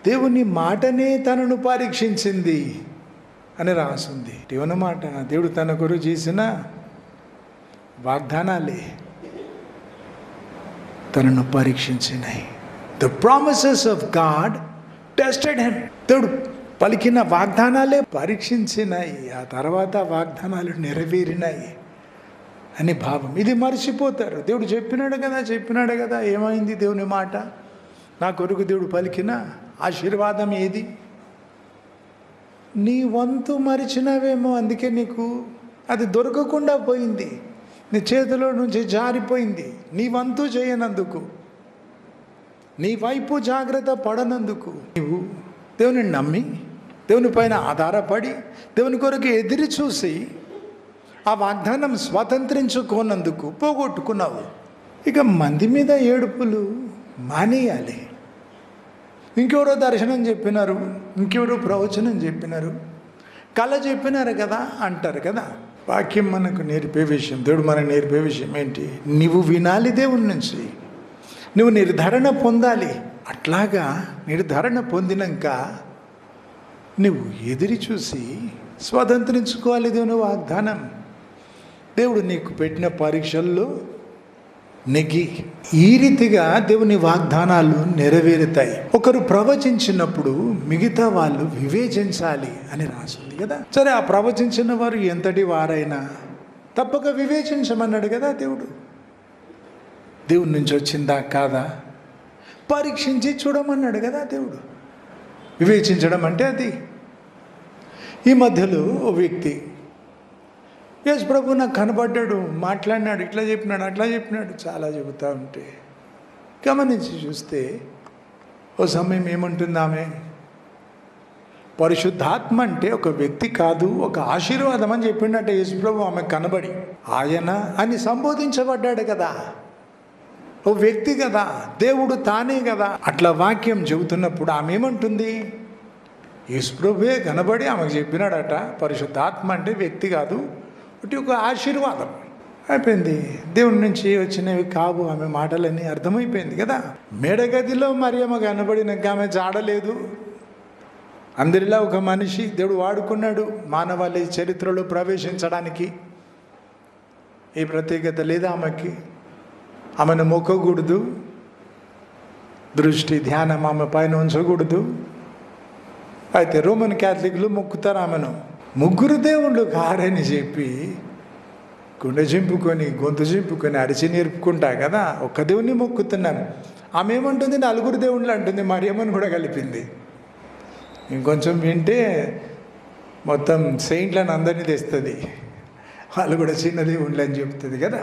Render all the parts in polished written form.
దేవుని మాటనే తనను పరీక్షించింది అని రాసింది. దేవుని మాట దేవుడు తన కొరకు చేసిన వాగ్దానాలే తనను పరీక్షించినాయి. The promises of God tested him. దేవుడు పలికిన వాగ్దానాలే పరీక్షించినాయి, ఆ తర్వాత వాగ్దానాలు నెరవేరినాయి అని భావం. ఇది మర్చిపోతారు. దేవుడు చెప్పినాడు కదా ఏమైంది? దేవుని మాట నా కొరకు దేవుడు పలికిన ఆశీర్వాదం ఏది? నీ వంతు మరిచినవేమో, అందుకే నీకు అది దొరకకుండా పోయింది, నీ చేతిలో నుంచి జారిపోయింది. నీ వంతు చేయనందుకు, నీ వైపు జాగ్రత్త పడనందుకు, నీవు దేవుని నమ్మి దేవుని పైన ఆధారపడి దేవుని కొరకు ఎదురు చూసి ఆ వాగ్దానం స్వతంత్రించుకోనందుకు పోగొట్టుకున్నావు. ఇక మంది మీద ఏడుపులు మానేయాలి. ఇంకెవరో దర్శనం చెప్పినారు, ఇంకెవరో ప్రవచనం చెప్పినారు, కళ చెప్పినారు కదా అంటారు కదా. వాక్యం మనకు నేర్పే విషయం, దేవుడు మనకు నేర్పే విషయం ఏంటి? నువ్వు వినాలి దేవుని నుంచి, నువ్వు నిర్ధారణ పొందాలి. అట్లాగా నిర్ధారణ పొందినాక నువ్వు ఎదిరి చూసి స్వతంత్రించుకోవాలి దేవుని వాగ్దానం. దేవుడు నీకు పెట్టిన పరీక్షల్లో నెగ్గి ఈ రీతిగా దేవుని వాగ్దానాలు నెరవేరుతాయి. ఒకరు ప్రవచించినప్పుడు మిగతా వాళ్ళు వివేచించాలి అని రాసింది కదా. సరే, ఆ ప్రవచించిన వారు ఎంతటి వారైనా తప్పక వివేచించమన్నాడు కదా దేవుడు. దేవుడి నుంచి వచ్చిందా కాదా పరీక్షించి చూడమన్నాడు కదా దేవుడు. వివేచించడం అంటే అది. ఈ మధ్యలో ఓ వ్యక్తి యేసు ప్రభు నాకు కనబడ్డాడు, మాట్లాడినాడు, ఇట్లా చెప్పినాడు, అట్లా చెప్పినాడు, చాలా చెబుతూ ఉంటే గమనించి చూస్తే ఓ సమయం ఏమంటుంది ఆమె? పరిశుద్ధాత్మ అంటే ఒక వ్యక్తి కాదు, ఒక ఆశీర్వాదం అని చెప్పిండట యేసు ప్రభు ఆమె కనబడి. ఆయన అని సంబోధించబడ్డాడు కదా, ఓ వ్యక్తి కదా, దేవుడు తానే కదా. అట్లా వాక్యం చెబుతున్నప్పుడు ఆమె ఏమంటుంది? యేసుప్రభువే కనబడి ఆమెకు చెప్పినాడట, పరిశుద్ధాత్మ అంటే వ్యక్తి కాదు, ఒకటి ఒక ఆశీర్వాదం. అయిపోయింది. దేవుడి నుంచి వచ్చినవి కావు ఆమె మాటలన్నీ, అర్థమైపోయింది కదా. మేడగదిలో మరియమ్మ కనబడినాక ఆమె జాడలేదు. అందరిలా ఒక మనిషి దేవుడు వాడుకున్నాడు మానవాళి చరిత్రలో ప్రవేశించడానికి. ఈ ప్రత్యేకత లేదా ఆమెకి. ఆమెను మొక్కకూడదు, దృష్టి ధ్యానం ఆమె పైన ఉంచకూడదు. అయితే రోమన్ క్యాథలిక్లు మొక్కుతారు ఆమెను. ముగ్గురు దేవుళ్ళు కారని చెప్పి గుండె చింపుకొని గొంతు చింపుకొని అరిచి నేర్పుకుంటా కదా, ఒక్క దేవుణ్ణి మొక్కుతున్నాను. ఆమె ఏమంటుంది? నలుగురు దేవుళ్ళు అంటుంది, మరియమ్మను కూడా కలిపింది. ఇంకొంచెం వింటే మొత్తం సెయింట్లను అందరినీ తెస్తుంది, వాళ్ళు కూడా చిన్న దేవుళ్ళు అని చెప్తుంది కదా.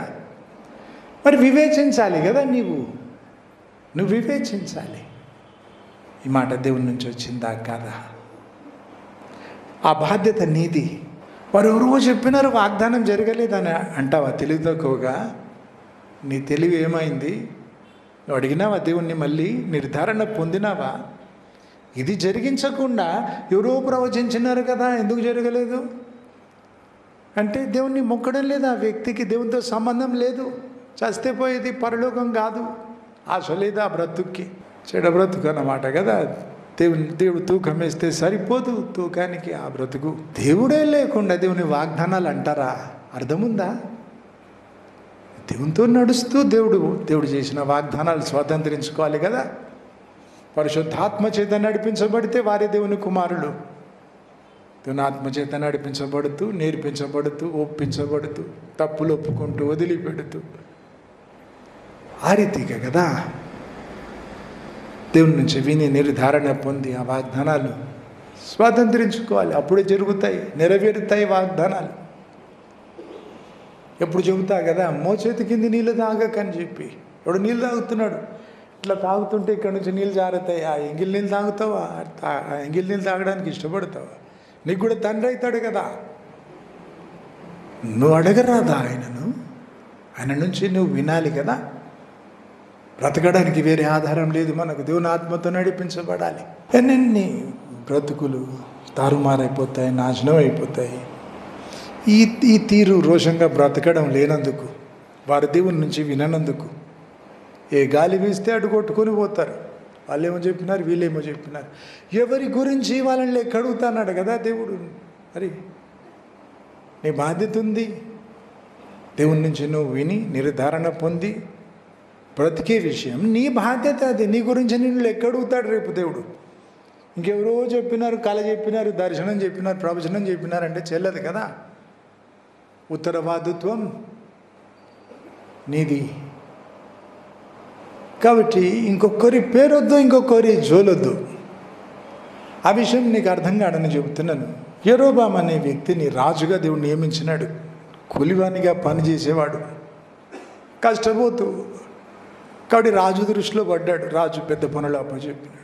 మరి వివేచించాలి కదా, నువ్వు వివేచించాలి. ఈ మాట దేవుని నుంచి వచ్చిందా కాదా? ఆ బాధ్యత నీది. వారు ఎవరో చెప్పినారు వాగ్దానం జరగలేదని అంటావా తెలివి తక్కువగా? నీ తెలివి ఏమైంది? నువ్వు అడిగినావా దేవుణ్ణి? మళ్ళీ నిర్ధారణ పొందినావా? ఇది జరిగించకుండా ఎవరో ప్రవచించినారు కదా, ఎందుకు జరగలేదు అంటే దేవుణ్ణి మొక్కడం లేదు. ఆ వ్యక్తికి దేవునితో సంబంధం లేదు, చస్తే పోయేది, పరలోకం కాదు, ఆశ లేదు ఆ బ్రతుక్కి. చెడ బ్రతుకు అన్నమాట కదా. దేవుడు తూకం వేస్తే సరిపోదు తూకానికి ఆ బ్రతుకు. దేవుడే లేకుండా దేవుని వాగ్దానాలు అంటారా? అర్థముందా? దేవునితో నడుస్తూ దేవుడు చేసిన వాగ్దానాలు స్వాతంత్రించుకోవాలి కదా. పరిశుద్ధాత్మ చేత నడిపించబడితే వారే దేవుని కుమారులు. దేవుని ఆత్మ చేత నడిపించబడుతూ, నేర్పించబడుతూ, ఒప్పించబడుతూ, తప్పులు ఒప్పుకుంటూ, వదిలిపెడుతూ, ఆ రీతిగా కదా దేవుని నుంచి విని నిర్ధారణ పొంది ఆ వాగ్దానాలు స్వాతంత్రించుకోవాలి. అప్పుడే జరుగుతాయి, నెరవేరుతాయి వాగ్దానాలు. ఎప్పుడు చెబుతా కదా, మోచేతి కింద నీళ్ళు తాగకని చెప్పి. ఇప్పుడు నీళ్ళు తాగుతున్నాడు, ఇట్లా తాగుతుంటే ఇక్కడ నుంచి నీళ్ళు జారుతాయి. ఆ ఎంగిల్ నీళ్ళు తాగుతావా? ఆ ఎంగిల్ నీళ్ళు తాగడానికి ఇష్టపడతావా? నీకు కూడా తండ్రి అవుతాడు కదా. నువ్వు అడగరాదా ఆయనను? ఆయన నుంచి నువ్వు వినాలి కదా. బ్రతకడానికి వేరే ఆధారం లేదు మనకు. దేవుని ఆత్మతో నడిపించబడాలి. ఎన్నెన్ని బ్రతుకులు తారుమారైపోతాయి, నాశనం అయిపోతాయి. ఈ తీరు రోషంగా బ్రతకడం లేనందుకు, వారి దేవుని నుంచి విననందుకు. ఏ గాలి వీస్తే అటు కొట్టుకొని పోతారు. వాళ్ళేమో చెప్పినారు, వీళ్ళేమో చెప్పినారు. ఎవరి గురించి వాళ్ళని లెక్క అడుగుతాన్నాడు కదా దేవుడు. మరి నీ బాధ్యత ఉంది. దేవుని నుంచి నువ్వు విని నిర్ధారణ పొంది బ్రతికే విషయం నీ బాధ్యత. అది నీ గురించి నిన్ను లెక్క అడుగుతాడు రేపు దేవుడు. ఇంకెవరో చెప్పినారు, కళ చెప్పినారు, దర్శనం చెప్పినారు, ప్రవచనం చెప్పినారంటే చెల్లదు కదా. ఉత్తరవాదిత్వం నీది. కాబట్టి ఇంకొకరి పేరొద్దు, ఇంకొకరి జోలొద్దు. ఆ విషయం నీకు అర్థం కాడని చెబుతున్నాను. యెరోబాము అనే వ్యక్తిని రాజుగా దేవుడు నియమించినాడు. కూలివానిగా పనిచేసేవాడు, కష్టపోతూ. కాబట్టి రాజు దృష్టిలో పడ్డాడు. రాజు పెద్ద పనులు అప్పచెప్పినాడు.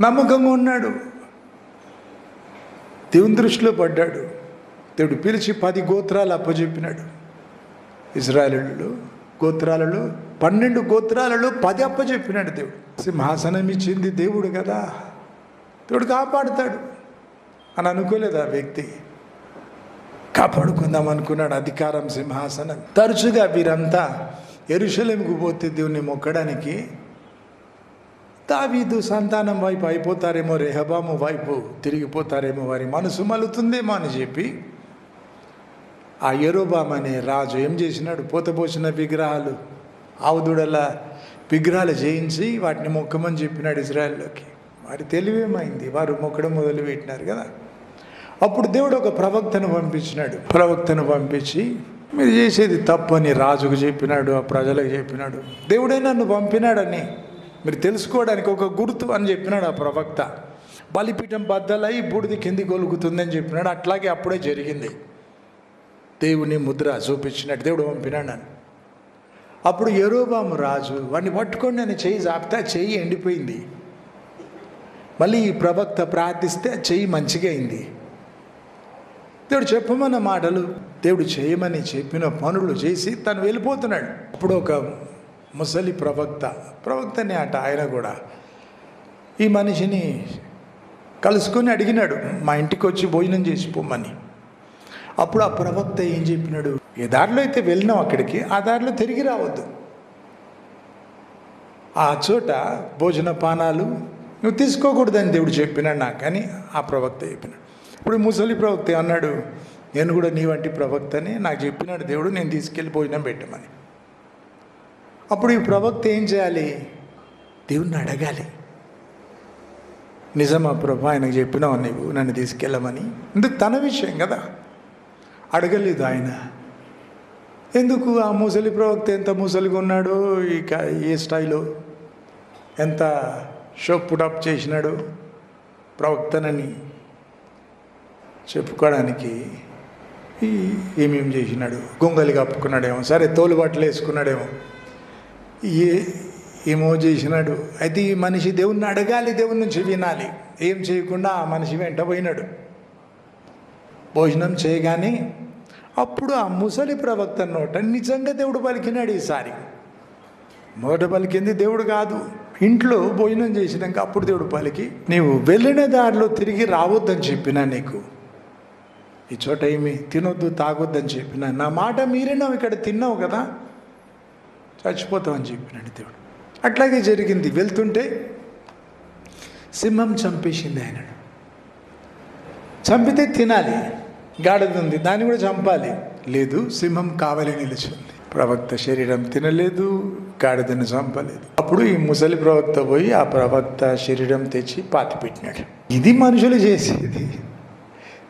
నమ్మకంగా ఉన్నాడు, దేవుని దృష్టిలో పడ్డాడు. దేవుడు పిలిచి 10 గోత్రాలు అప్పచెప్పినాడు. ఇశ్రాయేలు గోత్రాలలో 12 గోత్రాలలో 10 అప్పచెప్పినాడు దేవుడు. సింహాసనం ఇచ్చింది దేవుడు కదా, దేవుడు కాపాడుతాడు అని అనుకోలేదు ఆ వ్యక్తి. కాపాడుకుందాం అనుకున్నాడు అధికారం, సింహాసనం. తరచుగా వీరంతా యెరూషలేముకు పోతే దేవుని మొక్కడానికి దావీదు సంతానం వైపు అయిపోతారేమో, రెహబాము వైపు తిరిగిపోతారేమో, వారి మనసు మలుతుందేమో అని చెప్పి ఆ యెరోబాము అనే రాజు ఏం చేసినాడు, పోతపోసిన విగ్రహాలు, ఆవుదూడల విగ్రహాలు చేయించి వాటిని మొక్కమని చెప్పినాడు ఇజ్రాయెల్లోకి. వారి తెలివేమైంది, వారు మొక్కడం మొదలుపెట్టినారు కదా. అప్పుడు దేవుడు ఒక ప్రవక్తను పంపించినాడు. ప్రవక్తను పంపించి మీరు చేసేది తప్పు అని రాజుకు చెప్పినాడు, ఆ ప్రజలకు చెప్పినాడు. దేవుడే నన్ను పంపినాడని మీరు తెలుసుకోవడానికి ఒక గుర్తు అని చెప్పినాడు ఆ ప్రవక్త. బలిపీఠం బద్దలై బూడిది కింది కొలుగుతుందని చెప్పినాడు. అట్లాగే అప్పుడే జరిగింది. దేవుని ముద్ర చూపించినట్టు దేవుడు పంపినాడు అని. అప్పుడు యెరోబాము రాజు వాడిని పట్టుకొని నేను చెయ్యి చాపితే చెయ్యి ఎండిపోయింది. మళ్ళీ ఈ ప్రవక్త ప్రార్థిస్తే చెయ్యి మంచిగా అయింది. దేవుడు చెప్పమన్న మాటలు, దేవుడు చేయమని చెప్పిన పనులు చేసి తను వెళ్ళిపోతున్నాడు. అప్పుడు ఒక ముసలి ప్రవక్తనే అట, ఆయన కూడా ఈ మనిషిని కలుసుకొని అడిగినాడు, మా ఇంటికి వచ్చి భోజనం చేసిపోమని. అప్పుడు ఆ ప్రవక్త ఏం చెప్పినాడు, ఏ దారిలో అయితే వెళ్ళినావు అక్కడికి ఆ దారిలో తిరిగి రావద్దు. ఆ చోట భోజన పానాలు నువ్వు తీసుకోకూడదని దేవుడు చెప్పినాడు నాకు అని ఆ ప్రవక్త చెప్పినాడు. ఇప్పుడు ముసలి ప్రవక్త అన్నాడు, నేను కూడా నీ వంటి ప్రవక్తని, నాకు చెప్పినాడు దేవుడు నేను తీసుకెళ్ళి భోజనం పెట్టమని. అప్పుడు ఈ ప్రవక్త ఏం చేయాలి, దేవుణ్ణి అడగాలి. నిజమా ప్రభా, ఆయనకు చెప్పినావు నీవు నన్ను తీసుకెళ్ళమని. ఎందుకు, తన విషయం కదా. అడగలేదు ఆయన. ఎందుకు, ఆ ముసలి ప్రవక్త ఎంత ముసలిగా ఉన్నాడో, ఇక ఏ స్టైలో ఎంత షో పుటప్ చేసినాడు ప్రవక్తనని చెప్పుకోవడానికి. ఏమేమి చేసినాడు, గొంగలి కప్పుకున్నాడేమో, సరే తోలు బట్టలు వేసుకున్నాడేమో, ఏమో చేసినాడు. అయితే ఈ మనిషి దేవుణ్ణి అడగాలి, దేవుని నుంచి వినాలి. ఏం చేయకుండా ఆ మనిషి వెంట పోయినాడు. భోజనం చేయగానే అప్పుడు ఆ ముసలి ప్రవక్త నోట నిజంగా దేవుడు పలికినాడు. ఈసారి మొదట పలికింది దేవుడు కాదు, ఇంట్లో భోజనం చేసినాక అప్పుడు దేవుడు పలికి, నీవు వెళ్ళిన దారిలో తిరిగి రావద్దని చెప్పినా, నీకు ఈ చోట ఏమి తినొద్దు తాగొద్దని చెప్పినా, నా మాట మీరేనావు, ఇక్కడ తిన్నావు కదా చచ్చిపోతావు అని చెప్పినాడు దేవుడు. అట్లాగే జరిగింది. వెళ్తుంటే సింహం చంపేసింది ఆయనను. చంపితే తినాలి, గాడిద ఉంది దాన్ని కూడా చంపాలి. లేదు, సింహం కావలి నిలిచింది. ప్రవక్త శరీరం తినలేదు, గాడిదను చంపలేదు. అప్పుడు ఈ ముసలి ప్రవక్త పోయి ఆ ప్రవక్త శరీరం తెచ్చి పాతి పెట్టినాడు. ఇది మనుషులు చేసేది,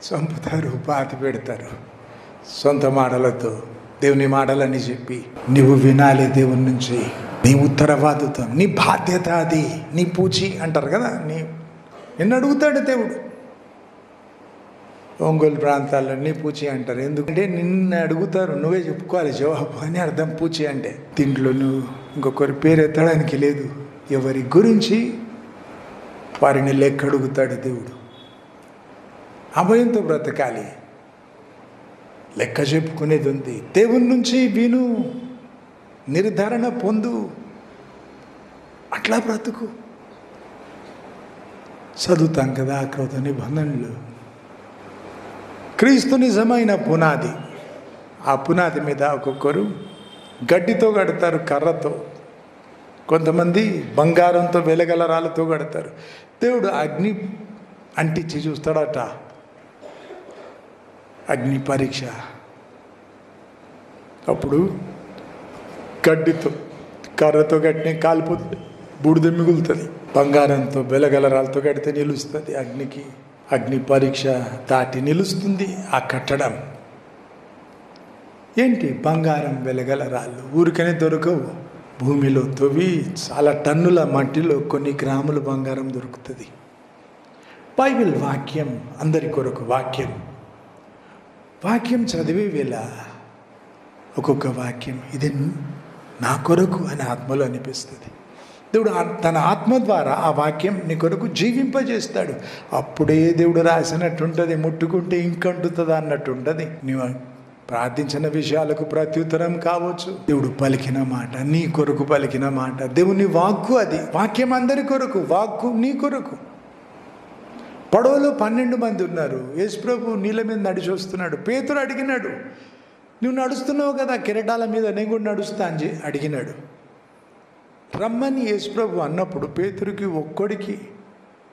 చంపుతారు, పాతి పెడతారు సొంత మాటలతో. దేవుని మాటలని చెప్పి నువ్వు వినాలి దేవుని నుంచి. నీ ఉత్తరవాదిత్వం, నీ బాధ్యత అది, నీ పూచి అంటారు కదా. నిన్ను అడుగుతాడు దేవుడు. ఒంగోలు ప్రాంతాల్లో నీ పూచి అంటారు. ఎందుకంటే నిన్ను అడుగుతారు, నువ్వే చెప్పుకోవాలి జవాబు అని అర్థం. పూచి అంటే దీంట్లో నువ్వు ఇంకొకరి పేరు ఎత్తడానికి లేదు. ఎవరి గురించి వారిని లెక్క అడుగుతాడు దేవుడు. అభయంతో బ్రతకాలి, లెక్క చెప్పుకునేది ఉంది. దేవుని నుంచి విను, నిర్ధారణ పొందు, అట్లా బ్రతుకు. చదువుతాం కదా క్రొత్త నిబంధనలు. క్రీస్తు నిజమైన పునాది. ఆ పునాది మీద ఒక్కొక్కరు గడ్డితో కడతారు, కర్రతో. కొంతమంది బంగారంతో వెలగల రాళ్ళతో కడతారు. దేవుడు అగ్ని అంటించి చూస్తాడట. అగ్ని పరీక్ష. అప్పుడు గడ్డితో కర్రతో కట్టిన కాలిపోతుంది, బూడిద మిగులుతుంది. బంగారంతో వెలగల రాళ్ళతో కడితే నిలుస్తుంది. అగ్ని పరీక్ష దాటి నిలుస్తుంది ఆ కట్టడం. ఏంటి? బంగారం వెలగల రాళ్ళు ఊరికనే దొరకవు. భూమిలో తవ్వి చాలా టన్నుల మట్టిలో కొన్ని గ్రాముల బంగారం దొరుకుతుంది. బైబిల్ వాక్యం అందరి కొరకు. వాక్యం చదివే వేళ ఒక్కొక్క వాక్యం ఇది నా కొరకు అని ఆత్మలో అనిపిస్తుంది. దేవుడు తన ఆత్మ ద్వారా ఆ వాక్యం నీ కొరకు జీవింపజేస్తాడు. అప్పుడే దేవుడు రాసినట్టుంటుంది. ముట్టుకుంటే ఇంకంటుతుందా అన్నట్టు ఉంటుంది. నీవు ప్రార్థించిన విషయాలకు ప్రత్యుత్తరం కావచ్చు. దేవుడు పలికిన మాట, నీ కొరకు పలికిన మాట, దేవుని వాక్కు. అది వాక్యం అందరి కొరకు, వాక్కు నీ కొరకు. పడవలో 12 మంది ఉన్నారు. యేసుప్రభు నీళ్ళ మీద నడిచి వస్తున్నాడు. పేతురు అడిగినాడు, నువ్వు నడుస్తున్నావు కదా కెరటాల మీద, నేను కూడా నడుస్తా అని అడిగినాడు. రమ్మని యేసుప్రభు అన్నప్పుడు పేతురికి ఒక్కడికి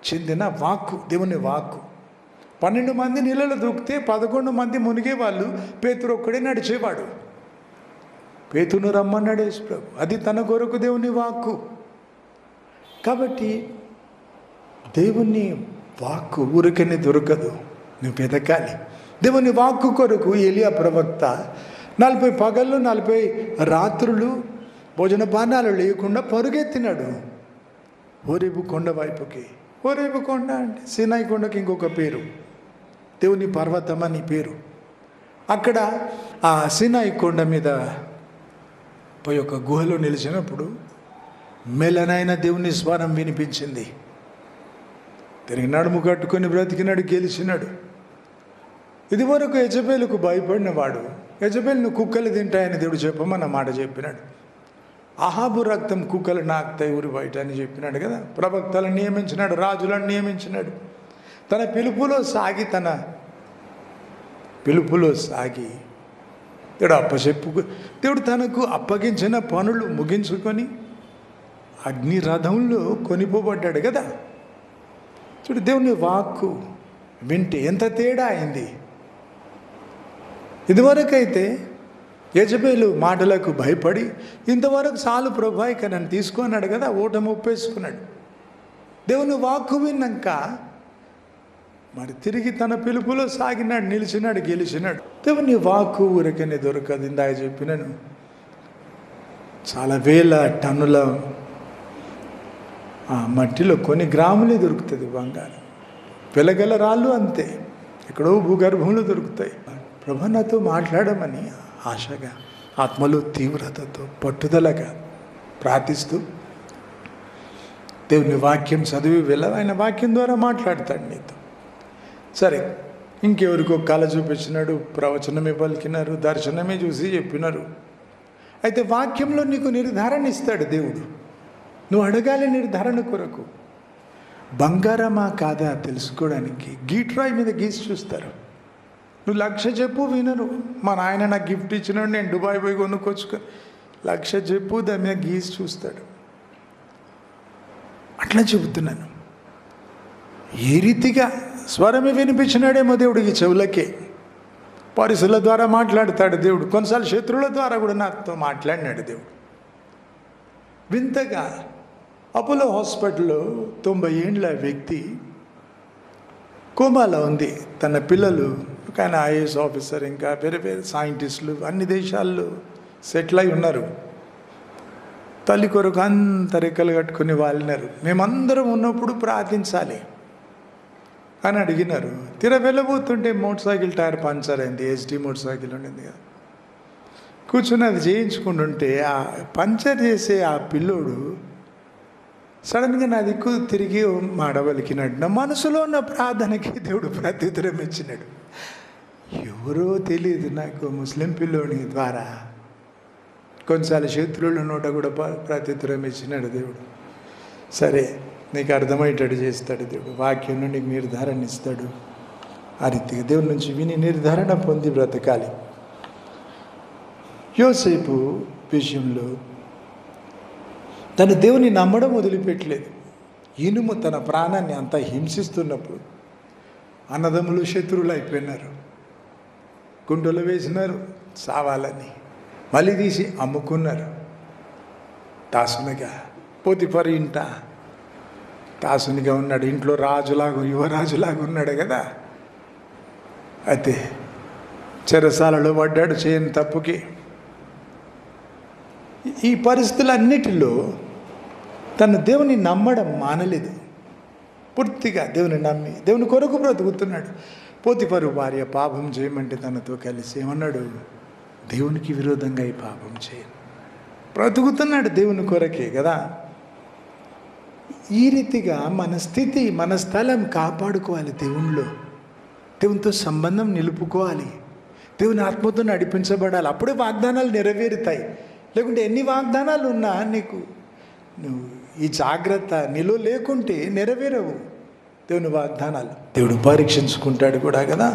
చెందిన వాక్కు, దేవుని వాక్కు. 12 మంది నీళ్ళలో దూకితే 11 మంది మునిగేవాళ్ళు, పేతురు ఒక్కడే నడిచేవాడు. పేతురును రమ్మన్నాడు యేసుప్రభు. అది తన కొరకు దేవుని వాక్కు. కాబట్టి దేవుని వాక్కు ఊరికనే దొరకదు, నువ్వు వెతకాలి. దేవుని వాక్కు కొరకు ఎలియా ప్రవక్త 40 పగళ్ళు 40 రాత్రులు భోజన పానాలు లేకుండా పరుగెత్తినాడు హోరేబు కొండ వైపుకి. హోరేబు కొండ అంటే సీనాయి కొండకి ఇంకొక పేరు, దేవుని పర్వతం అని పేరు. అక్కడ ఆ సీనాయి కొండ మీద పోయి ఒక గుహలో నిలిచినప్పుడు మెల్లనైన దేవుని స్వరం వినిపించింది. తిరిగినాడు, ముగట్టుకొని బ్రతికినాడు, గెలిచినాడు. ఇదివరకు యెజబెలుకు భయపడినవాడు, యెజబెలును కుక్కలు తింటాయని దేవుడు చెప్పమన్న మాట చెప్పినాడు. అహాబు రక్తం కుక్కలు నాకుతాయి ఊరి బయట అని చెప్పినాడు కదా. ప్రవక్తలను నియమించినాడు, రాజులను నియమించినాడు. తన పిలుపులో సాగి దేవుడు తనకు అప్పగించిన పనులు ముగించుకొని అగ్ని రథంలో కొనిపోబడ్డాడు కదా. చూడు, దేవుని వాక్కు వింటే ఎంత తేడా అయింది. ఇదివరకైతే యెజబెలు మాటలకు భయపడి ఇంతవరకు చాలు ప్రభా ఇక నన్ను తీసుకున్నాడు కదా, ఓటమి ఒప్పేసుకున్నాడు. దేవుని వాక్కు విన్నాక మరి తిరిగి తన పిలుపులో సాగినాడు, నిలిచినాడు, గెలిచినాడు. దేవుని వాక్కు ఊరికనే దొరకదు. ఇందాక చెప్పినాను, చాలా వేల టన్నుల మట్టిలో కొన్ని గ్రాములే దొరుకుతుంది బంగారం. వెలగల రాళ్ళు అంతే, ఎక్కడో భూగర్భంలో దొరుకుతాయి. ప్రభు నాతో మాట్లాడమని ఆశగా, ఆత్మలో తీవ్రతతో, పట్టుదలగా ప్రార్థిస్తూ దేవుని వాక్యం చదివి వెళ్ళ ఆయన వాక్యం ద్వారా మాట్లాడతాడు నీతో. సరే, ఇంకెవరికో కళ చూపించినాడు, ప్రవచనమే పలికినారు, దర్శనమే చూసి చెప్పినారు. అయితే వాక్యంలో నీకు నిర్ధారణ ఇస్తాడు దేవుడు. నువ్వు అడగాలి నిర్ధారణ కొరకు. బంగారమా కాదా తెలుసుకోవడానికి గీట్రాయి మీద గీసి చూస్తారు. నువ్వు 1,00,000 చెప్పు, వినరు. మా నాయన నాకు గిఫ్ట్ ఇచ్చినాడు, నేను దుబాయ్ పోయి కొనుక్కొచ్చుకో. 1,00,000 చెప్పు, దాని మీద గీసి చూస్తాడు. అట్లా చెబుతున్నాను. ఏ రీతిగా స్వరమే వినిపించినాడేమో దేవుడికి చెవులకే. పరిశుల ద్వారా మాట్లాడతాడు దేవుడు. కొన్నిసార్లు శత్రువుల ద్వారా కూడా నాతో మాట్లాడినాడు దేవుడు. వింతగా అపోలో హాస్పిటల్లో 90 ఏండ్ల వ్యక్తి కోమాలో ఉంది. తన పిల్లలు ఒక ఆయన ఐఏఎస్ ఆఫీసర్, ఇంకా వేరే వేరే సైంటిస్టులు అన్ని దేశాల్లో సెటిల్ అయి ఉన్నారు. తల్లి కొరకు అంత రెక్కలు కట్టుకుని వాలినారు. మేమందరం ఉన్నప్పుడు ప్రార్థించాలి అని అడిగినారు. వెళ్ళబోతుంటే మోటార్ సైకిల్ టైర్ పంచర్ అయింది. హెచ్డి మోటార్ సైకిల్ ఉండింది కదా, కూర్చొని అది చేయించుకుంటుంటే ఆ పంచర్ చేసే ఆ పిల్లోడు సడన్గా నా దిక్కు తిరిగి మాడవలికినాడు. నా మనసులో ఉన్న ప్రార్థనకి దేవుడు ప్రత్యుత్తరం ఇచ్చినాడు. ఎవరో తెలియదు నాకు, ముస్లిం పిల్లోని ద్వారా. కొన్నిసార్లు శత్రువుల నోట కూడా ప్రత్యుత్తరం ఇచ్చినాడు దేవుడు. సరే, నీకు అర్థమయ్యేటట్టు చేస్తాడు దేవుడు. వాక్యంలో నీకు నిర్ధారణ ఇస్తాడు. ఆ రీతిగా దేవుడి నుంచి విని నిర్ధారణ పొంది బ్రతకాలి. యోసేపు విషయంలో తను దేవుని నమ్మడం వదిలిపెట్టలేదు. ఇనుము తన ప్రాణాన్ని అంత హింసిస్తున్నప్పుడు అన్నదమ్ములు శత్రువులు అయిపోయినారు. గుండెలు వేసినారు సావాలని, మళ్ళీ తీసి అమ్ముకున్నారు. దాసునిగా పోతిఫరు ఇంట దాసునిగా ఉన్నాడు. ఇంట్లో రాజులాగా యువరాజులాగా ఉన్నాడు కదా. అయితే చెరసాలలో పడ్డాడు చేయని తప్పుకి. ఈ పరిస్థితులన్నిటిలో తను దేవుని నమ్మడం మానలేదు. పూర్తిగా దేవుని నమ్మి దేవుని కొరకు బ్రతుకుతున్నాడు. పోతిఫరు భార్య పాపం చేయమంటే తనతో కలిసి ఏమన్నాడు? దేవునికి విరోధంగా ఈ పాపం చేయను. బ్రతుకుతున్నాడు దేవుని కొరకే కదా. ఈ రీతిగా మన స్థితి, మన స్థలం కాపాడుకోవాలి. దేవునిలో దేవునితో సంబంధం నిలుపుకోవాలి. దేవుని ఆత్మతో నడిపించబడాలి. అప్పుడే వాగ్దానాలు నెరవేరుతాయి. లేకుంటే ఎన్ని వాగ్దానాలు ఉన్నా నువ్వు ఈ జాగ్రత్త నీలో లేకుంటే నెరవేరవు దేవుని వాగ్దానాలు. దేవుడు పరీక్షించుకుంటాడు కూడా కదా.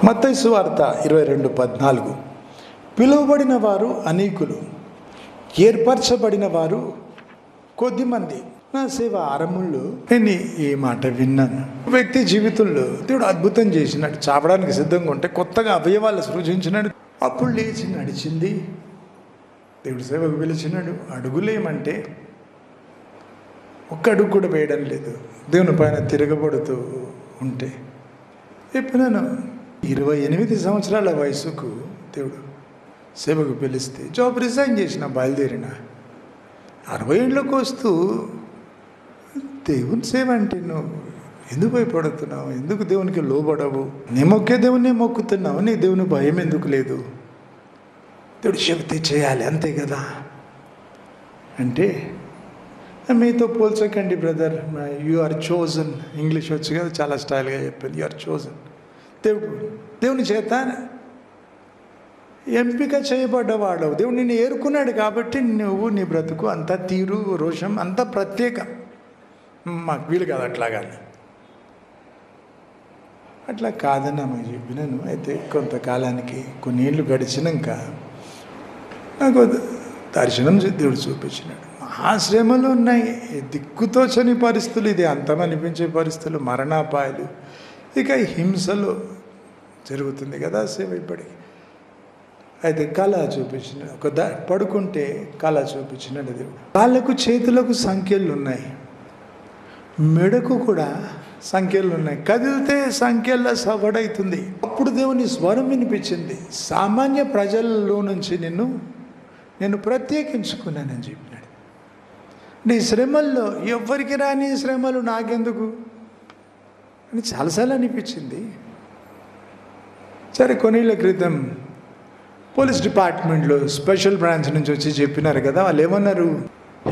మత్తయి సువార్త 22:14 పిలువబడిన వారు అనేకులు, ఏర్పరచబడిన వారు కొద్దిమంది. నా సేవ ఆరంభంలో నేను ఈ మాట విన్నాను. వ్యక్తి జీవితంలో దేవుడు అద్భుతం చేసినాడు. చాపడానికి సిద్ధంగా ఉంటే కొత్తగా అవయవాలు సృజించినాడు. అప్పుడు లేచి నడిచింది. దేవుడు సేవకు పిలిచినాడు. అడుగులేమంటే ఒక్క అడుగు కూడా వేయడం లేదు. దేవుని పైన తిరగబడుతూ ఉంటే చెప్పినాను. 28 సంవత్సరాల వయసుకు దేవుడు సేవకు పిలిస్తే జాబ్ రిజైన్ చేసిన, బయలుదేరిన 60 ఏళ్ళకి వస్తూ దేవుని సేవ అంటే నువ్వు ఎందుకు భయపడుతున్నావు? ఎందుకు దేవునికి లోబడవు? నీ మొక్కే దేవుణ్ణి మొక్కుతున్నావు, నీ దేవుని భయం ఎందుకు లేదు? దేవుడు చెబితే చేయాలి అంతే కదా. అంటే మీతో పోల్చకండి brother, you are chosen. English వచ్చు కదా, చాలా స్టైల్గా చెప్పాను. You are chosen. దేవుని చేత ఎంపిక చేయబడ్డవాడు. దేవుడు నిన్ను ఏరుకున్నాడు కాబట్టి నువ్వు నీ బ్రతుకు అంత తీరు, రోషం అంత ప్రత్యేకం. మాకు వీలు కాదు అట్లాగాని. అట్లా కాదని ఆమె చెప్పినాను. అయితే కొంతకాలానికి కొన్ని ఏళ్ళు గడిచినాక నాకు దర్శనం దేవుడు చూపించినాడు. మహాశ్రమలు ఉన్నాయి, దిక్కుతోచని పరిస్థితులు, ఇది అంతమనిపించే పరిస్థితులు, మరణాపాయాలు, ఇక హింసలు జరుగుతుంది కదా సేవ ఇప్పటికి. అయితే కళ చూపించిన పడుకుంటే కళ చూపించినాడు దేవుడు. కాళ్ళకు చేతులకు సంఖ్యలు ఉన్నాయి, మెడకు కూడా సంఖ్యలు ఉన్నాయి. కదిలితే సంఖ్యల్లో సవడవుతుంది. అప్పుడు దేవుని స్వరం వినిపించింది. సామాన్య ప్రజల్లో నుంచి నేను ప్రత్యేకించుకున్నానని చెప్పినాడు. నీ శ్రమల్లో ఎవ్వరికి రాని శ్రమలు నాకెందుకు అని చాలాసార్లు అనిపించింది. సరే, కొన్నేళ్ల క్రితం పోలీస్ డిపార్ట్మెంట్లో స్పెషల్ బ్రాంచ్ నుంచి వచ్చి చెప్పినారు కదా. వాళ్ళు ఏమన్నారు?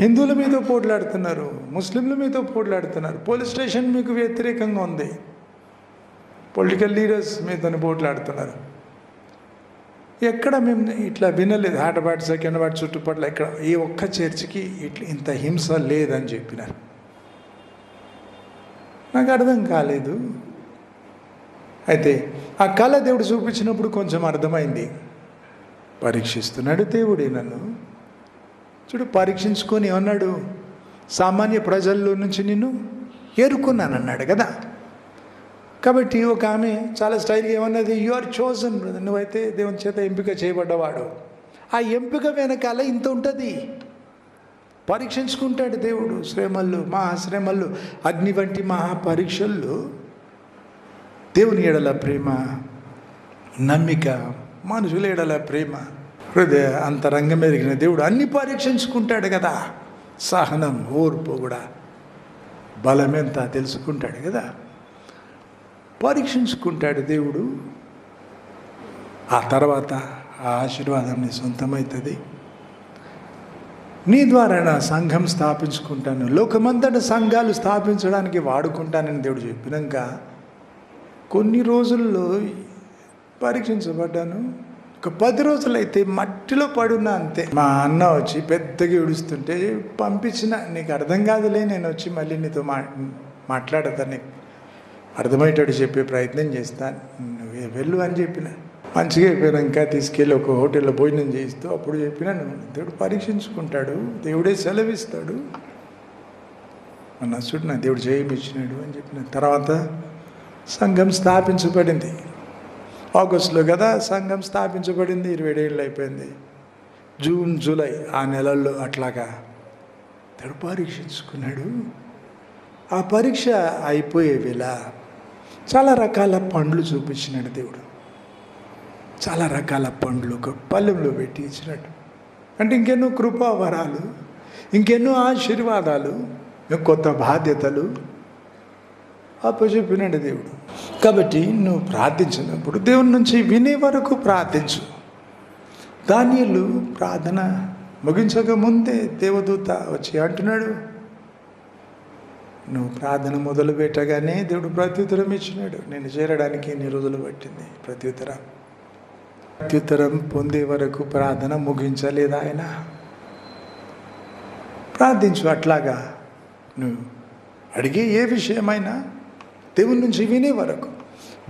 హిందువుల మీద పోట్లాడుతున్నారు, ముస్లింల మీద పోట్లాడుతున్నారు, పోలీస్ స్టేషన్ మీకు వ్యతిరేకంగా ఉంది, పొలిటికల్ లీడర్స్ మీతో పోట్లాడుతున్నారు. ఎక్కడ మేము ఇట్లా వినలేదు. హైదరాబాద్, సెకండ్రాబాద్ చుట్టుపక్కల ఎక్కడ ఏ ఒక్క చర్చికి ఇట్లా ఇంత హింస లేదని చెప్పినారు. నాకు అర్థం కాలేదు. అయితే ఆ కళ దేవుడు చూపించినప్పుడు కొంచెం అర్థమైంది. పరీక్షిస్తున్నాడు దేవుడే నన్ను. చూడు, పరీక్షించుకొని ఏమన్నాడు? సామాన్య ప్రజల్లో నుంచి నిన్ను ఏరుకున్నానన్నాడు కదా. కాబట్టి ఒక ఆమె చాలా స్టైల్గా ఏమన్నది? యు ఆర్ చోజన్, నువ్వైతే దేవుని చేత ఎంపిక చేయబడ్డవాడు. ఆ ఎంపిక వెనకాల ఇంత ఉంటుంది. పరీక్షించుకుంటాడు దేవుడు. శ్రమలు, మహాశ్రమలు, అగ్ని వంటి మహాపరీక్షల్లో దేవుని ఎడల ప్రేమ, నమ్మిక, మనుషుల ఎడల ప్రేమ, హృదయ అంతరంగం ఎరిగిన దేవుడు అన్ని పరీక్షించుకుంటాడు కదా. సహనం, ఓర్పు కూడా, బలమెంత తెలుసుకుంటాడు కదా. పరీక్షించుకుంటాడు దేవుడు. ఆ తర్వాత ఆ ఆశీర్వాదం నీ సొంతమవుతుంది. నీ ద్వారా నా సంఘం స్థాపించుకుంటాను, లోకమంతట సంఘాలు స్థాపించడానికి వాడుకుంటానని దేవుడు చెప్పినాక కొన్ని రోజుల్లో పరీక్షించబడ్డాను. ఒక 10 రోజులైతే మట్టిలో పడున్నా అంతే. మా అన్న వచ్చి పెద్దగా ఏడుస్తుంటే పంపించిన, నీకు అర్థం కాదులే, నేను వచ్చి మళ్ళీ నీతో మాట్లాడతాను, నీకు అర్థమయ్యేటట్టు చెప్పే ప్రయత్నం చేస్తాను, నువ్వే వెళ్ళు అని చెప్పిన. మంచిగా అయిపోయాక తీసుకెళ్ళి ఒక హోటల్లో భోజనం చేయిస్తూ అప్పుడు చెప్పినాను, దేవుడు పరీక్షించుకుంటాడు, దేవుడే సెలవిస్తాడు, మన నచ్చుడు నా దేవుడు జయం ఇచ్చినాడు అని చెప్పిన తర్వాత సంఘం స్థాపించబడింది. ఆగస్టులో కదా సంఘం స్థాపించబడింది. 27 ఏళ్ళు అయిపోయింది. జూన్ జూలై ఆ నెలల్లో అట్లాగా దేవుడు పరీక్షించుకున్నాడు. ఆ పరీక్ష అయిపోయే వేళ చాలా రకాల పండ్లు చూపించినాడు దేవుడు. చాలా రకాల పండ్లు ఒక పళ్ళెంలో పెట్టి ఇచ్చినట్టు. అంటే ఇంకెన్నో కృపావరాలు, ఇంకెన్నో ఆశీర్వాదాలు, కొత్త బాధ్యతలు అప్పచెప్పినాడు దేవుడు. కాబట్టి నువ్వు ప్రార్థించినప్పుడు దేవుని నుంచి వినే వరకు ప్రార్థించు. దానియేలు ప్రార్థన ముగించక ముందే దేవదూత వచ్చి అంటున్నాడు, నువ్వు ప్రార్థన మొదలు పెట్టగానే దేవుడు ప్రత్యుత్తరం ఇచ్చినాడు. నేను చేరడానికి ఎన్ని రోజులు పట్టింది ప్రత్యుత్తరం పొందే వరకు ప్రార్థన ముగించలేదు ఆయన. ప్రార్థించు అట్లాగా. నువ్వు అడిగే ఏ విషయమైనా దేవుని నుంచి వినే వరకు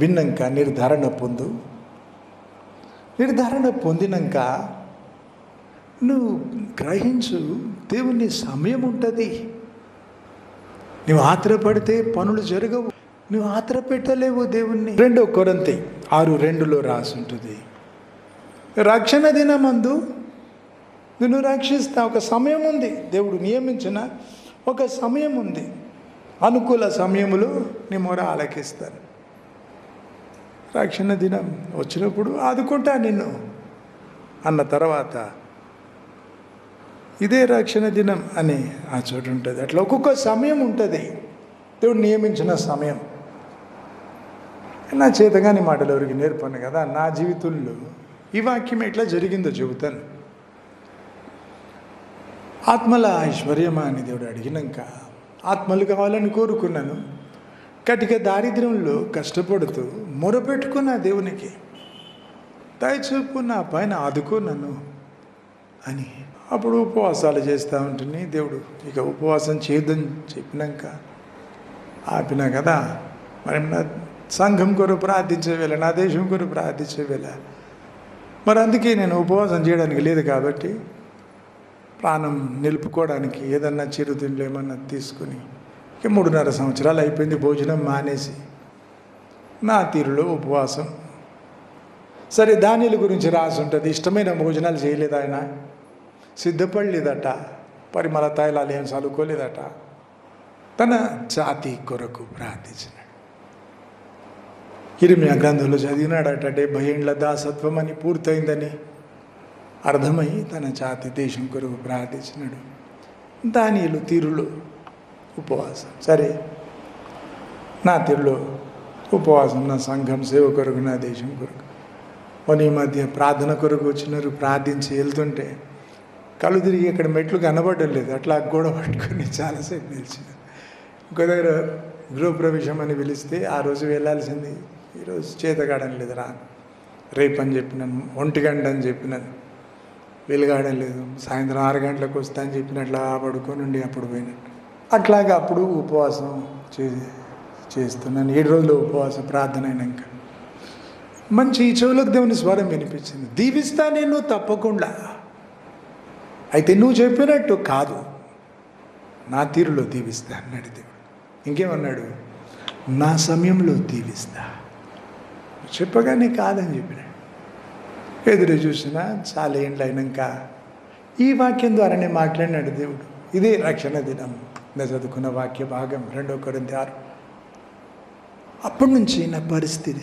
విన్నాక నిర్ధారణ పొందు. నిర్ధారణ పొందినాక నువ్వు గ్రహించు, దేవుని సమయం ఉంటుంది. నువ్వు ఆత్రపడితే పనులు జరగవు. నువ్వు ఆత్ర పెట్టలేవు దేవుణ్ణి. 2 కొరింథీ 6:2 రాసి ఉంటుంది, రక్షణ దినమందు నిన్ను రక్షిస్తా. ఒక సమయం ఉంది, దేవుడు నియమించిన ఒక సమయం ఉంది. అనుకూల సమయములో నీ మొర ఆలకిస్తాను. రక్షణ దినం వచ్చినప్పుడు ఆదుకుంటా నిన్ను అన్న తర్వాత ఇదే రక్షణ దినం అని ఆ చోటు ఉంటుంది. అట్లా ఒక్కొక్క సమయం ఉంటుంది, దేవుడు నియమించిన సమయం. నా చేతగాని మాటలు ఎవరికి నేర్పను కదా. నా జీవితంలో ఈ వాక్యం ఎట్లా జరిగిందో చెబుతాను. ఆత్మల ఐశ్వర్యమా అని దేవుడు అడిగినాక ఆత్మలు కావాలని కోరుకున్నాను. కటిక దారిద్ర్యంలో కష్టపడుతూ మొరపెట్టుకున్న దేవునికి, దయచూపు నా పైన ఆదుకున్నాను అని. అప్పుడు ఉపవాసాలు చేస్తూ ఉంటుంది దేవుడు. ఇక ఉపవాసం చేయొద్దని చెప్పినాక ఆపినా కదా. మరి నా సంఘం కొరకు ప్రార్థించే వేళ, నా దేశం కొరకు ప్రార్థించే వేళ, మరి అందుకే నేను ఉపవాసం చేయడానికి లేదు కాబట్టి ప్రాణం నిలుపుకోవడానికి ఏదన్నా చిరుతిండ్లు ఏమన్నా తీసుకుని ఇక 3.5 సంవత్సరాలు అయిపోయింది భోజనం మానేసి నా తీరులో ఉపవాసం. సరే, దానిల గురించి రాసి ఉంటుంది. ఇష్టమైన భోజనాలు చేయలేదు ఆయన, సిద్ధపడలేదట, పరిమళ తైలాలు ఏం చదువుకోలేదట, తన జాతి కొరకు ప్రార్థించినాడు. ఇర్మియా గ్రంథంలో చదివినాడట. 70 ఏండ్ల దాసత్వం అని పూర్తయిందని అర్థమై తన జాతి దేశం కొరకు ప్రార్థించినాడు. దానియేలు తీరులో ఉపవాసం. సరే, నా తీరులో ఉపవాసం, నా సంఘం సేవ కొరకు, నా దేశం కొరకు. మన ఈ మధ్య ప్రార్థన కొరకు వచ్చినారు, ప్రార్థించి వెళ్తుంటే కళ్ళు తిరిగి ఇక్కడ మెట్లు కనబడడం లేదు. అట్లా గోడ పట్టుకొని చాలాసేపు నిలిచిన. ఇంకో దగ్గర గృహప్రవేశం అని పిలిస్తే ఆ రోజు వెళ్ళాల్సింది, ఈరోజు చేతగాడడం లేదు, రా రేపు అని చెప్పినాను. 1 గంట అని చెప్పినాను, వెలుగాడడం లేదు. సాయంత్రం 6 గంటలకు వస్తా అని చెప్పినట్లా పడుకొని ఉండి అప్పుడు పోయినట్టు. అట్లాగా అప్పుడు ఉపవాసం చేస్తున్నాను. 7 రోజులు ఉపవాసం ప్రార్థన అయినాక మంచి ఈ చెవులకు దేవుని స్వరం వినిపించింది, దీవిస్తా నేను తప్పకుండా, అయితే నువ్వు చెప్పినట్టు కాదు, నా తీరులో దీవిస్తా అన్నాడు దేవుడు. ఇంకేమన్నాడు, నా సమయంలో దీవిస్తా, చెప్పగానే కాదని చెప్పినాడు. ఎదురు చూసినా చాలా ఏండ్లు అయినాక ఈ వాక్యం ద్వారానే మాట్లాడినాడు దేవుడు. ఇదే రక్షణ దినం నేను చదువుకున్న వాక్య భాగం 2 కొరింథీ 6. అప్పటి నుంచి నా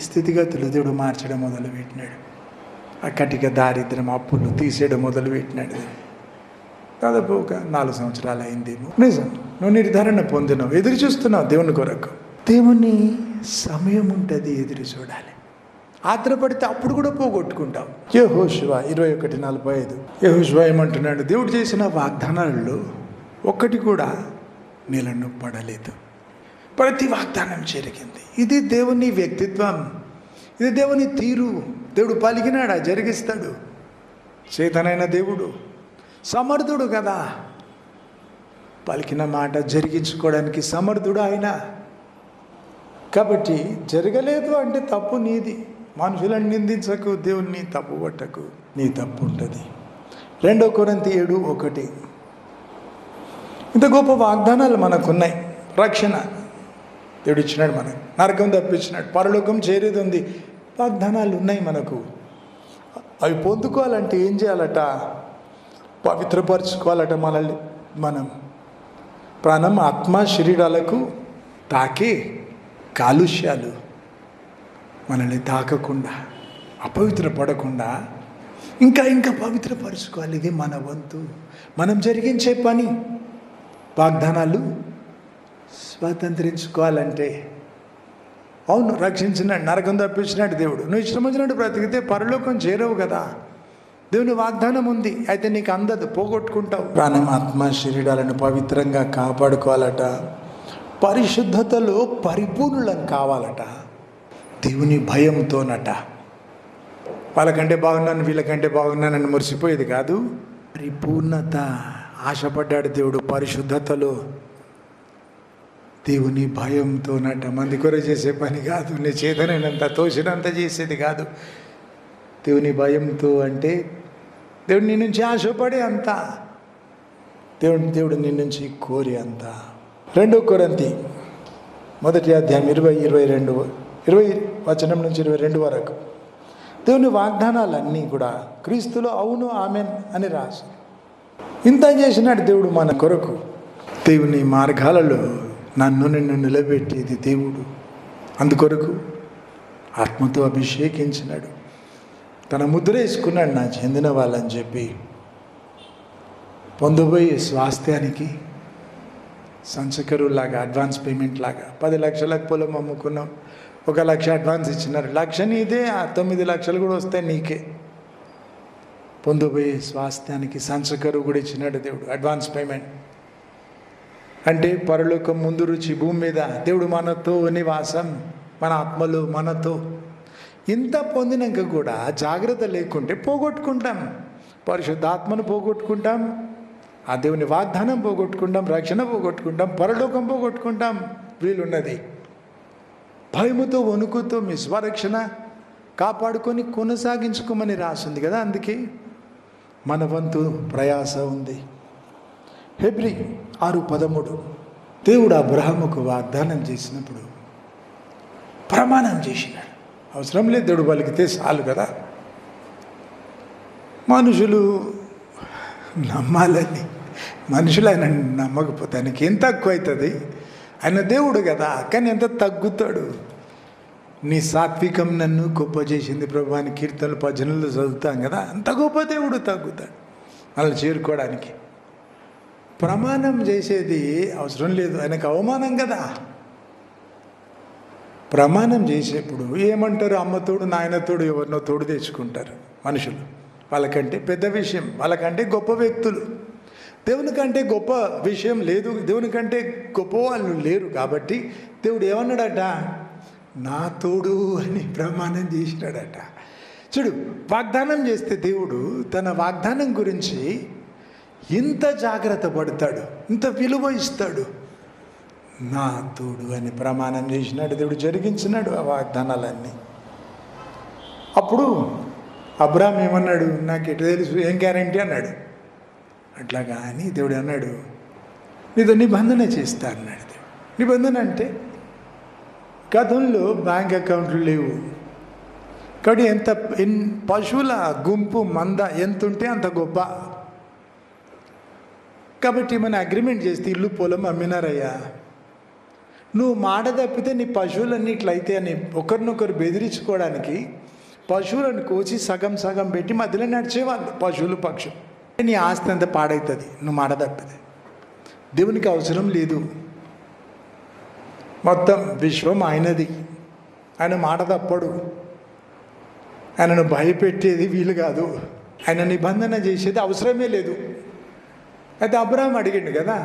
స్థితిగతులు దేవుడు మార్చడం మొదలుపెట్టినాడు. ఆ కటిక దారిద్ర్యం, అప్పులు తీసేయడం మొదలుపెట్టినాడు. దాదాపు ఒక 4 సంవత్సరాలు అయిందేమో. నిజం, నువ్వు నిర్ధారణ పొందినావు, ఎదురు చూస్తున్నావు దేవుని కొరకు. దేవుని సమయం ఉంటుంది, ఎదురు చూడాలి. ఆత్రపడితే అప్పుడు కూడా పోగొట్టుకుంటావు. యెహోషువ 21:45. యెహోషువ ఏమంటున్నాడు, దేవుడు చేసిన వాగ్దానాలలో ఒక్కటి కూడా నీళ్ళను పడలేదు, ప్రతి వాగ్దానం జరిగింది. ఇది దేవుని వ్యక్తిత్వం, ఇది దేవుని తీరు. దేవుడు పలికినాడా జరిగిస్తాడు. చేతనైన దేవుడు, సమర్థుడు కదా, పలికిన మాట జరిగించుకోవడానికి సమర్థుడు ఆయన. కాబట్టి జరగలేదు అంటే తప్పు నీది, మనుషులను నిందించకు, దేవుణ్ణి తప్పు పట్టకు, నీ తప్పు ఉంటుంది. 2 కొరింథీ 7:1. ఇంత గొప్ప వాగ్దానాలు మనకున్నాయి. రక్షణ దేవుడు ఇచ్చినాడు, మనకు నరకం తప్పించినాడు, పరలోకం చేరేది ఉంది, వాగ్దానాలు ఉన్నాయి మనకు. అవి పొందుకోవాలంటే ఏం చేయాలట? పవిత్రపరచుకోవాలట మనల్ని. మనం ప్రాణం, ఆత్మ, శరీరాలకు తాకే కాలుష్యాలు మనల్ని తాకకుండా, అపవిత్రపడకుండా ఇంకా పవిత్రపరచుకోవాలి. ఇది మన వంతు, మనం జరిగించే పని. వాగ్దానాలు స్వతంత్రించుకోవాలంటే, అవును రక్షించినాడు, నరకం తప్పించినాడు దేవుడు. నువ్వు ఇష్టం వచ్చినట్టు బ్రతికితే పరలోకం చేరవు కదా. దేవుని వాగ్దానం ఉంది, అయితే నీకు అందదు, పోగొట్టుకుంటావు. ప్రాణం, ఆత్మ, శరీరాలను పవిత్రంగా కాపాడుకోవాలట. పరిశుద్ధతలో పరిపూర్ణులం కావాలట. దేవుని భయంతోనట. వాళ్ళకంటే బాగున్నాను, వీళ్ళకంటే బాగున్నానని మురిసిపోయేది కాదు. పరిపూర్ణత ఆశపడ్డాడు దేవుడు. పరిశుద్ధతలో దేవుని భయంతోనట. మంది కొర చేసే పని కాదు, నీ చేతనైనంత తోచినంత చేసేది కాదు. దేవుని భయంతో అంటే దేవుడు నీ నుంచి ఆశపడే అంత, దేవుడు నీ నుంచి కోరి అంత. 2 కొరింథీ 1:20 వచనం నుంచి 22 వరకు దేవుని వాగ్దానాలన్నీ కూడా క్రీస్తులో అవును ఆమెన్ అని రాసు. ఇంత చేసినాడు దేవుడు మన కొరకు. దేవుని మార్గాలలో నిన్ను నిలబెట్టేది దేవుడు. అందుకొరకు ఆత్మతో అభిషేకించినాడు, తన ముద్ర వేసుకున్నాడు నా చెందిన వాళ్ళని చెప్పి. పొందబోయే స్వాస్థ్యానికి సంచకరులాగా అడ్వాన్స్ పేమెంట్ లాగా 10 లక్షలకు పొలం అమ్ముకున్నాం, 1 లక్ష అడ్వాన్స్ ఇచ్చినారు. 1 లక్ష నీదే, 9 లక్షలు కూడా వస్తాయి నీకే. పొందబోయే స్వాస్థ్యానికి సంచకరు కూడా ఇచ్చినాడు దేవుడు, అడ్వాన్స్ పేమెంట్. అంటే పరలోకం ముందు రుచి భూమి మీద దేవుడు మనతో నివాసం, మన ఆత్మలో మనతో. ఇంత పొందినాక కూడా జాగ్రత్త లేకుంటే పోగొట్టుకుంటాం. పరిశుద్ధాత్మను పోగొట్టుకుంటాం, ఆ దేవుని వాగ్దానం పోగొట్టుకుంటాం, రక్షణ పోగొట్టుకుంటాం, పరలోకం పోగొట్టుకుంటాం. వీలున్నది భయముతో, వణుకుతో మీ స్వరక్షణ కాపాడుకొని కొనసాగించుకోమని రాసింది కదా. అందుకే మన వంతు ప్రయాస ఉంది. హెబ్రీ 6:13 దేవుడు అబ్రహాముకు వాగ్దానం చేసినప్పుడు ప్రమాణం చేసినాడు. అవసరం లేదు, దేవుడు పలికితే చాలు కదా. మనుషులు నమ్మాలని, మనుషులు ఆయన నమ్మకపోతే ఆయనకి ఏం తక్కువ అవుతుంది? ఆయన దేవుడు కదా, కానీ ఎంత తగ్గుతాడు. నీ సాత్వికం నన్ను గొప్ప చేసింది ప్రభు అని కీర్తనలు 10 చదువుతాం కదా. అంత గొప్ప దేవుడు తగ్గుతాడు వాళ్ళని చేరుకోవడానికి. ప్రమాణం చేసేది అవసరం లేదు, ఆయనకు అవమానం కదా. ప్రమాణం చేసేప్పుడు ఏమంటారు? అమ్మతోడు, నాయనతోడు, ఎవరినో తోడు తెచ్చుకుంటారు మనుషులు. వాళ్ళకంటే పెద్ద విషయం, వాళ్ళకంటే గొప్ప వ్యక్తులు. దేవుని కంటే గొప్ప విషయం లేదు, దేవుని కంటే గొప్ప వాళ్ళు లేరు. కాబట్టి దేవుడు ఏమన్నాడట? నా తోడు అని ప్రమాణం చేసినాడట. చూడు, వాగ్దానం చేస్తే దేవుడు తన వాగ్దానం గురించి ఇంత జాగ్రత్త పడతాడు, ఇంత విలువ ఇస్తాడు. నా తోడు అని ప్రమాణం చేసినాడు దేవుడు, జరిగించినాడు ఆ వాగ్దానాలన్నీ. అప్పుడు అబ్రాహాం ఏమన్నాడు? నాకు ఎటు తెలుసు, ఏం గ్యారంటీ అన్నాడు. అట్లాగా అని దేవుడు అన్నాడు, నీతో నిబంధన చేస్తా అన్నాడు దేవుడు. నిబంధన అంటే గతంలో బ్యాంక్ అకౌంట్లు లేవు కాబట్టి పశువుల గుంపు మంద ఎంత ఉంటే అంత గొప్ప. కాబట్టి మన అగ్రిమెంట్ చేస్తే ఇల్లు పొలం అమ్మినారయ్యా, నువ్వు మాట తప్పితే నీ పశువులన్నీ ఇట్లయితే అని ఒకరినొకరు బెదిరించుకోవడానికి పశువులను కోసి సగం సగం పెట్టి మధ్యలో నడిచేవాళ్ళు పశువులు పక్షులు. నీ ఆస్తి అంతా పాడవుతుంది నువ్వు మాట తప్పితే. దేవునికి అవసరం లేదు, మొత్తం విశ్వం ఆయనది, ఆయన మాట తప్పడు. ఆయనను భయపెట్టేది వీలు కాదు, ఆయన నిబంధన చేసేది అవసరమే లేదు. అయితే అబ్రహాం అడిగిండు కదా,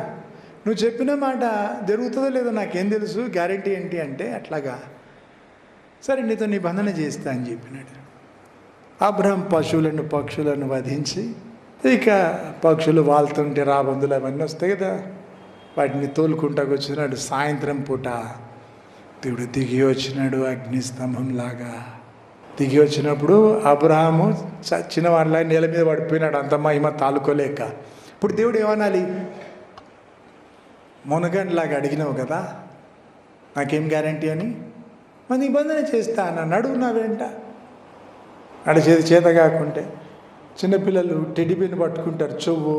నువ్వు చెప్పిన మాట జరుగుతుందో లేదో నాకేం తెలుసు, గ్యారెంటీ ఏంటి అంటే, అట్లాగా సరే నీతో నిబంధన చేస్తా అని చెప్పినాడు. అబ్రహాం పశువులను పక్షులను వధించి, ఇక పక్షులు వాళ్తుంటే రాబందులు అవన్నీ వస్తాయి కదా, వాటిని తోలుకుంటాకు వచ్చినాడు. సాయంత్రం పూట దేవుడు దిగి వచ్చినాడు అగ్నిస్తంభంలాగా. దిగి వచ్చినప్పుడు అబ్రహాము చచ్చిన వాళ్ళ నేల మీద పడిపోయినాడు, అంత మహిమ తాలుకోలేక. ఇప్పుడు దేవుడు ఏమనాలి? మునగండ్లాగా అడిగినావు కదా, నాకేం గ్యారంటీ అని, మరి నిబంధన చేస్తా అన్నాడు నా వెంట. నడిచేది చేత కాకుంటే చిన్నపిల్లలు టెడ్డీబేర్ని పట్టుకుంటారు, చెవు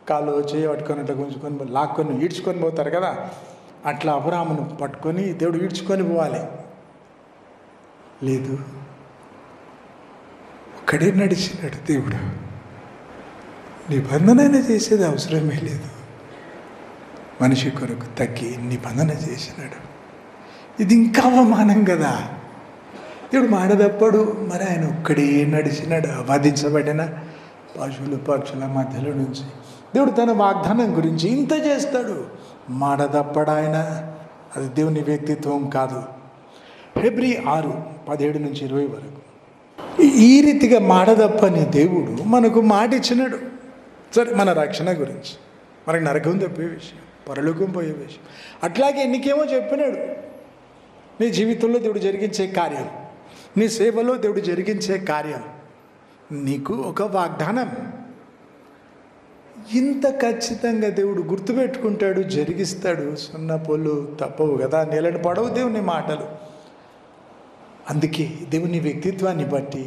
కాలు చేయి పట్టుకొని అట్లా గుంజుకొని లాక్కొని ఈడ్చుకొని పోతారు కదా, అట్లా అబ్రహామును పట్టుకొని దేవుడు ఈడ్చుకొని పోవాలి. లేదు, ఒక్కడే నడిచినాడు దేవుడు. నిబంధన చేసేది అవసరమే లేదు, మనిషి కొరకు తగ్గి నిబంధన చేసినాడు. ఇది ఇంకా అవమానం కదా. దేవుడు మాడదప్పుడు మరి ఆయన ఒక్కడే నడిచినాడు. వధించబడిన పశువులు పక్షుల మధ్యలో నుంచి దేవుడు తన వాగ్దానం గురించి ఇంత చేస్తాడు. మాడదప్పడు ఆయన, అది దేవుని వ్యక్తిత్వం కాదు. ఫిబ్రవరి 6:17-20 వరకు ఈ రీతిగా మాడదప్పని దేవుడు మనకు మాట ఇచ్చినాడు. సరే, మన రక్షణ గురించి, మనకు నరకం తప్పే విషయం, పరలోకం పోయే విషయం. అట్లాగే నీకేమో చెప్పినాడు. నీ జీవితంలో దేవుడు జరిగించే కార్యం, నీ సేవలో దేవుడు జరిగించే కార్యం, నీకు ఒక వాగ్దానం. ఇంత ఖచ్చితంగా దేవుడు గుర్తుపెట్టుకుంటాడు, జరిగిస్తాడు. సున్న పొల్లు తప్పవు కదా, నేలను పడవు దేవుని మాటలు. అందుకే దేవుని వ్యక్తిత్వాన్ని బట్టి,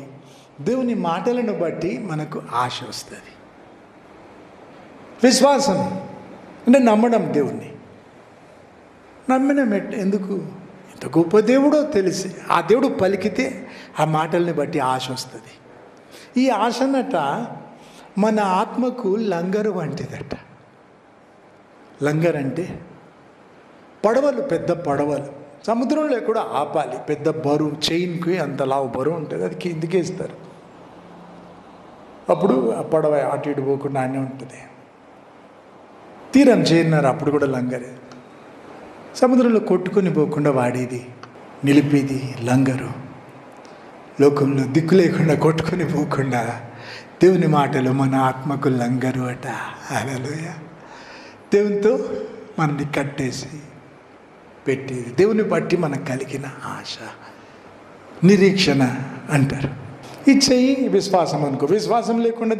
దేవుని మాటలను బట్టి మనకు ఆశ వస్తుంది. విశ్వాసం అంటే నమ్మడం. దేవుణ్ణి నమ్మిన ఎందుకు? ఎంత గొప్ప దేవుడో తెలిసి ఆ దేవుడు పలికితే ఆ మాటల్ని బట్టి ఆశ వస్తుంది. ఈ ఆశనట మన ఆత్మకు లంగరు వంటిదట. లంగర్ అంటే పడవలు, పెద్ద పడవలు సముద్రంలో కూడా ఆపాలి. పెద్ద బరువు, చైన్కి అంత లావు బరువు ఉంటుంది, అది కిందికి ఇస్తారు. అప్పుడు ఆ పడవ అటు ఇటు పోకుండా అన్నీ ఉంటుంది. తీరం చేరినారు, అప్పుడు కూడా లంగరే. సముద్రంలో కొట్టుకొని పోకుండా వాడేది, నిలిపేది లంగరు. లోకంలో దిక్కు లేకుండా కొట్టుకొని పోకుండా దేవుని మాటలు మన ఆత్మకు లంగరు అట. హల్లెలూయా. దేవునితో మనల్ని కట్టేసి పెట్టేది, దేవుని బట్టి మనకు కలిగిన ఆశ, నిరీక్షణ అంటారు. ఇది చెయ్యి విశ్వాసం అనుకో. విశ్వాసం లేకుండా